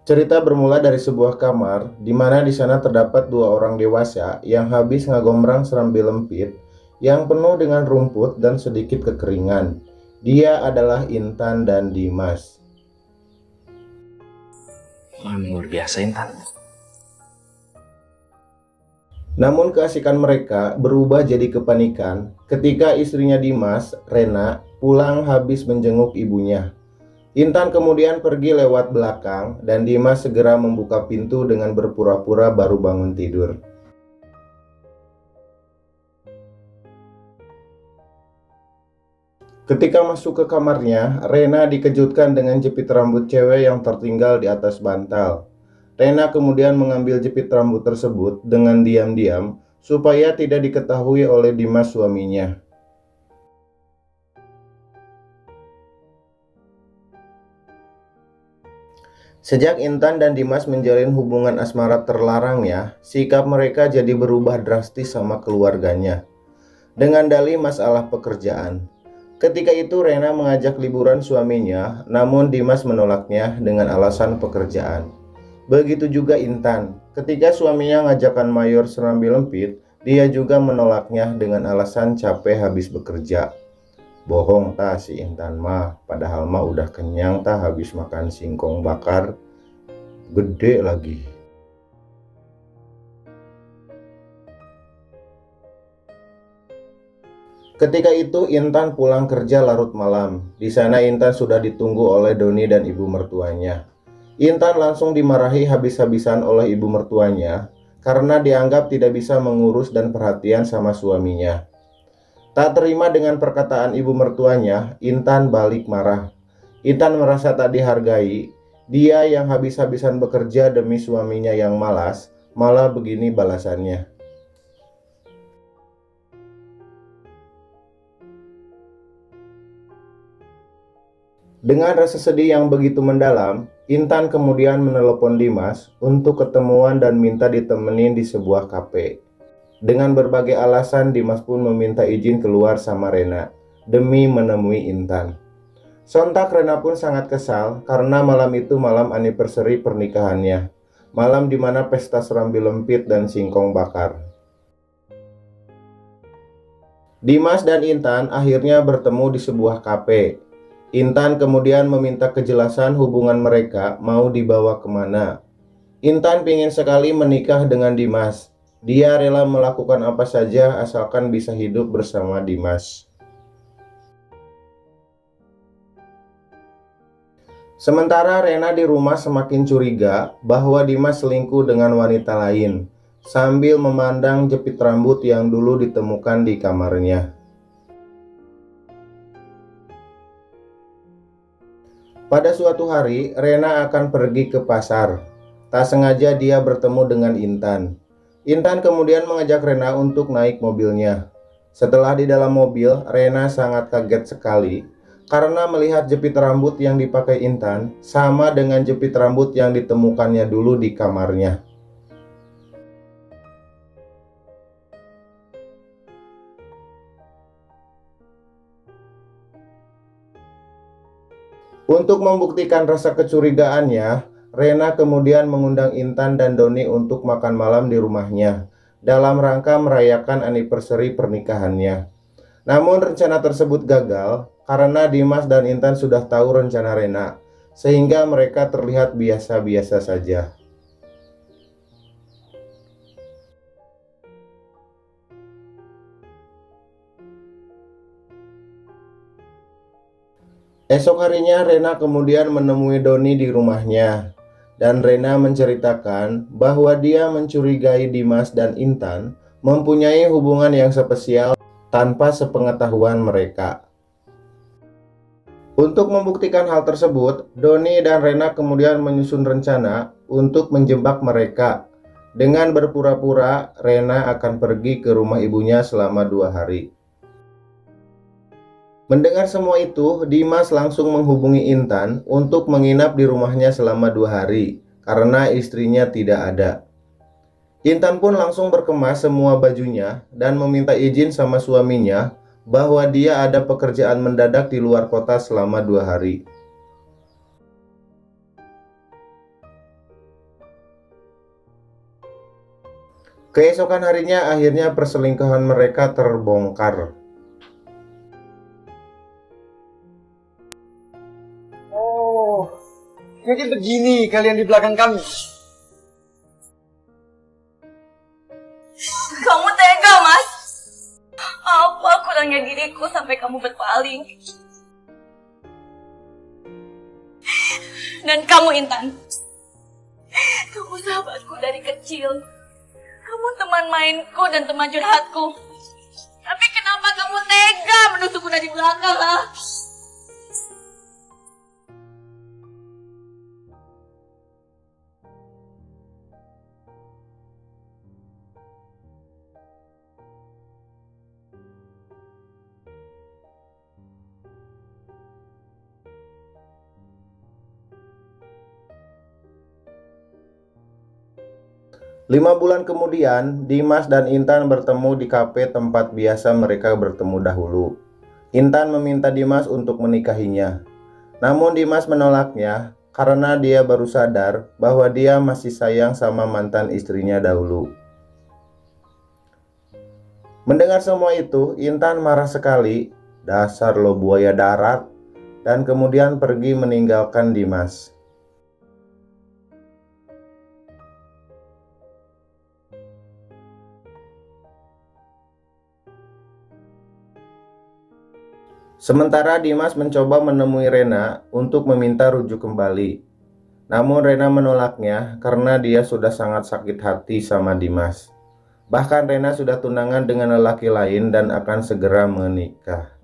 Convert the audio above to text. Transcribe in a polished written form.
Cerita bermula dari sebuah kamar, di mana di sana terdapat dua orang dewasa yang habis ngagombrang serambi lempit yang penuh dengan rumput dan sedikit kekeringan. Dia adalah Intan dan Dimas. Luar biasa, Intan. Namun keasikan mereka berubah jadi kepanikan ketika istrinya Dimas, Rena, pulang habis menjenguk ibunya. Intan kemudian pergi lewat belakang dan Dimas segera membuka pintu dengan berpura-pura baru bangun tidur. Ketika masuk ke kamarnya, Rena dikejutkan dengan jepit rambut cewek yang tertinggal di atas bantal. Rena kemudian mengambil jepit rambut tersebut dengan diam-diam supaya tidak diketahui oleh Dimas suaminya. Sejak Intan dan Dimas menjalin hubungan asmara terlarang ya, sikap mereka jadi berubah drastis sama keluarganya. Dengan dalih masalah pekerjaan. Ketika itu Rena mengajak liburan suaminya, namun Dimas menolaknya dengan alasan pekerjaan. Begitu juga Intan, ketika suaminya ngajakan mayor serambi lempit, dia juga menolaknya dengan alasan capek habis bekerja. Bohong tah si Intan mah, padahal mah udah kenyang tah habis makan singkong bakar, gede lagi. Ketika itu Intan pulang kerja larut malam. Di sana Intan sudah ditunggu oleh Doni dan ibu mertuanya. Intan langsung dimarahi habis-habisan oleh ibu mertuanya karena dianggap tidak bisa mengurus dan perhatian sama suaminya. Tak terima dengan perkataan ibu mertuanya, Intan balik marah. Intan merasa tak dihargai. Dia yang habis-habisan bekerja demi suaminya yang malas, malah begini balasannya. Dengan rasa sedih yang begitu mendalam, Intan kemudian menelepon Dimas untuk ketemuan dan minta ditemenin di sebuah kafe. Dengan berbagai alasan, Dimas pun meminta izin keluar sama Rena demi menemui Intan. Sontak Rena pun sangat kesal karena malam itu malam anniversary pernikahannya. Malam dimana pesta serambi lempit dan singkong bakar. Dimas dan Intan akhirnya bertemu di sebuah kafe. Intan kemudian meminta kejelasan hubungan mereka mau dibawa kemana. Intan ingin sekali menikah dengan Dimas. Dia rela melakukan apa saja asalkan bisa hidup bersama Dimas. Sementara Rena di rumah semakin curiga bahwa Dimas selingkuh dengan wanita lain, sambil memandang jepit rambut yang dulu ditemukan di kamarnya. Pada suatu hari, Rena akan pergi ke pasar. Tak sengaja dia bertemu dengan Intan. Intan kemudian mengajak Rena untuk naik mobilnya. Setelah di dalam mobil, Rena sangat kaget sekali karena melihat jepit rambut yang dipakai Intan sama dengan jepit rambut yang ditemukannya dulu di kamarnya. Untuk membuktikan rasa kecurigaannya, Rena kemudian mengundang Intan dan Doni untuk makan malam di rumahnya dalam rangka merayakan anniversary pernikahannya. Namun rencana tersebut gagal karena Dimas dan Intan sudah tahu rencana Rena, sehingga mereka terlihat biasa-biasa saja. Esok harinya Rena kemudian menemui Doni di rumahnya. Dan Rena menceritakan bahwa dia mencurigai Dimas dan Intan mempunyai hubungan yang spesial tanpa sepengetahuan mereka. Untuk membuktikan hal tersebut, Doni dan Rena kemudian menyusun rencana untuk menjebak mereka. Dengan berpura-pura Rena akan pergi ke rumah ibunya selama 2 hari. Mendengar semua itu, Dimas langsung menghubungi Intan untuk menginap di rumahnya selama 2 hari karena istrinya tidak ada. Intan pun langsung berkemas semua bajunya dan meminta izin sama suaminya bahwa dia ada pekerjaan mendadak di luar kota selama 2 hari. Keesokan harinya akhirnya perselingkuhan mereka terbongkar. Oh, jadi begini kalian di belakang kami. Kamu tega, Mas. Apa kurangnya diriku sampai kamu berpaling? Dan kamu, Intan. Kamu sahabatku dari kecil. Kamu teman mainku dan teman curhatku. Tapi kenapa kamu tega menusukku dari belakang, ha? 5 bulan kemudian, Dimas dan Intan bertemu di kafe tempat biasa mereka bertemu dahulu. Intan meminta Dimas untuk menikahinya. Namun Dimas menolaknya karena dia baru sadar bahwa dia masih sayang sama mantan istrinya dahulu. Mendengar semua itu, Intan marah sekali, dasar lo buaya darat, dan kemudian pergi meninggalkan Dimas. Sementara Dimas mencoba menemui Rena untuk meminta rujuk kembali. Namun Rena menolaknya karena dia sudah sangat sakit hati sama Dimas. Bahkan Rena sudah tunangan dengan lelaki lain dan akan segera menikah.